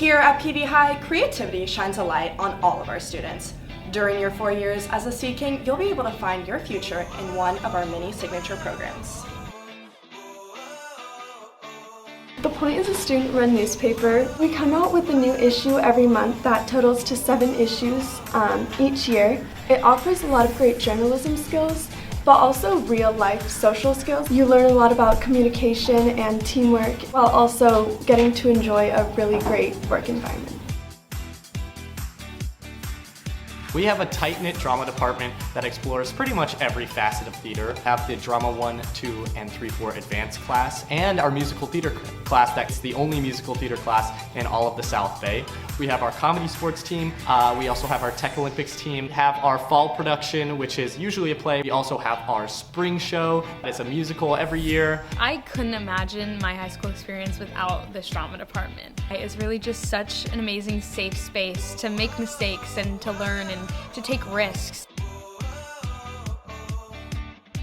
Here at PV High, creativity shines a light on all of our students. During your 4 years as a Seed King, you'll be able to find your future in one of our many signature programs. The Point is a student-run newspaper. We come out with a new issue every month that totals to 7 issues each year. It offers a lot of great journalism skills, but also real-life social skills. You learn a lot about communication and teamwork while also getting to enjoy a really great work environment. We have a tight-knit drama department that explores pretty much every facet of theater. We have the Drama 1, 2, and 3-4 advanced class, and our musical theater class that's the only musical theater class in all of the South Bay. We have our comedy sports team. We also have our Tech Olympics team. We have our fall production, which is usually a play. We also have our spring show. It's a musical every year. I couldn't imagine my high school experience without this drama department. It's really just such an amazing safe space to make mistakes and to learn and to take risks.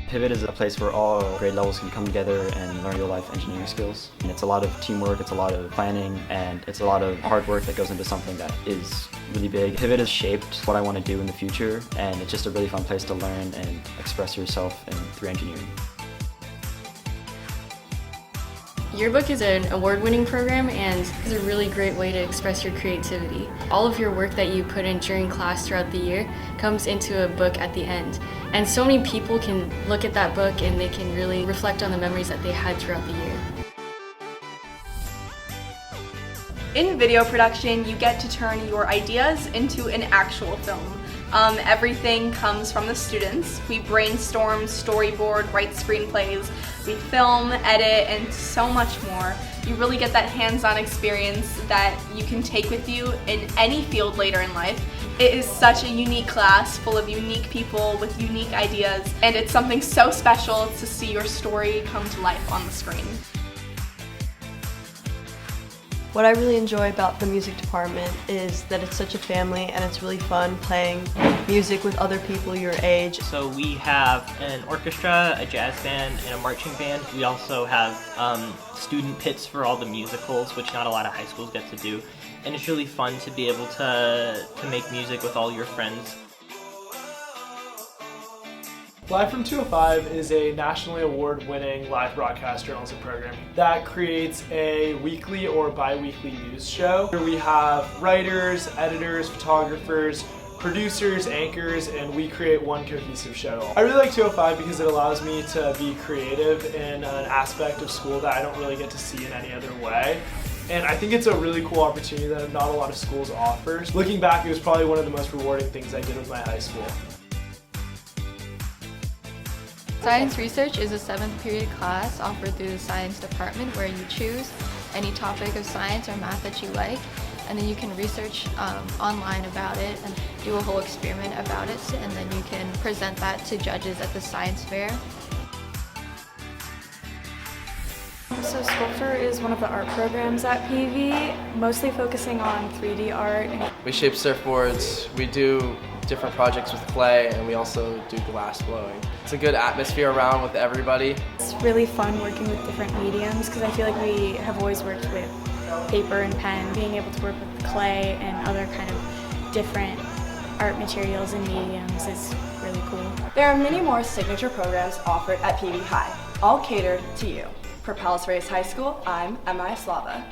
Pivot is a place where all grade levels can come together and learn real-life engineering skills. And it's a lot of teamwork, it's a lot of planning, and it's a lot of hard work that goes into something that is really big. Pivot has shaped what I want to do in the future, and it's just a really fun place to learn and express yourself through engineering. Yearbook is an award-winning program and is a really great way to express your creativity. All of your work that you put in during class throughout the year comes into a book at the end. And so many people can look at that book and they can really reflect on the memories that they had throughout the year. In video production, you get to turn your ideas into an actual film. Everything comes from the students. We brainstorm, storyboard, write screenplays, we film, edit, and so much more. You really get that hands-on experience that you can take with you in any field later in life. It is such a unique class full of unique people with unique ideas, and it's something so special to see your story come to life on the screen. What I really enjoy about the music department is that it's such a family and it's really fun playing music with other people your age. So we have an orchestra, a jazz band, and a marching band. We also have student pits for all the musicals, which not a lot of high schools get to do. And it's really fun to be able to make music with all your friends. Live from 205 is a nationally award-winning live broadcast journalism program that creates a weekly or bi-weekly news show. Here we have writers, editors, photographers, producers, anchors, and we create one cohesive show. I really like 205 because it allows me to be creative in an aspect of school that I don't really get to see in any other way. And I think it's a really cool opportunity that not a lot of schools offer. Looking back, it was probably one of the most rewarding things I did with my high school. Science research is a 7th period class offered through the science department where you choose any topic of science or math that you like, and then you can research online about it and do a whole experiment about it, and then you can present that to judges at the science fair. So Sculpture is one of the art programs at PV, mostly focusing on 3D art. We shape surfboards, we do different projects with clay, and we also do glass blowing. It's a good atmosphere around with everybody. It's really fun working with different mediums because I feel like we have always worked with paper and pen. Being able to work with clay and other kind of different art materials and mediums is really cool. There are many more signature programs offered at PV High, all catered to you. For Palos Verdes High School, I'm Emma Slava.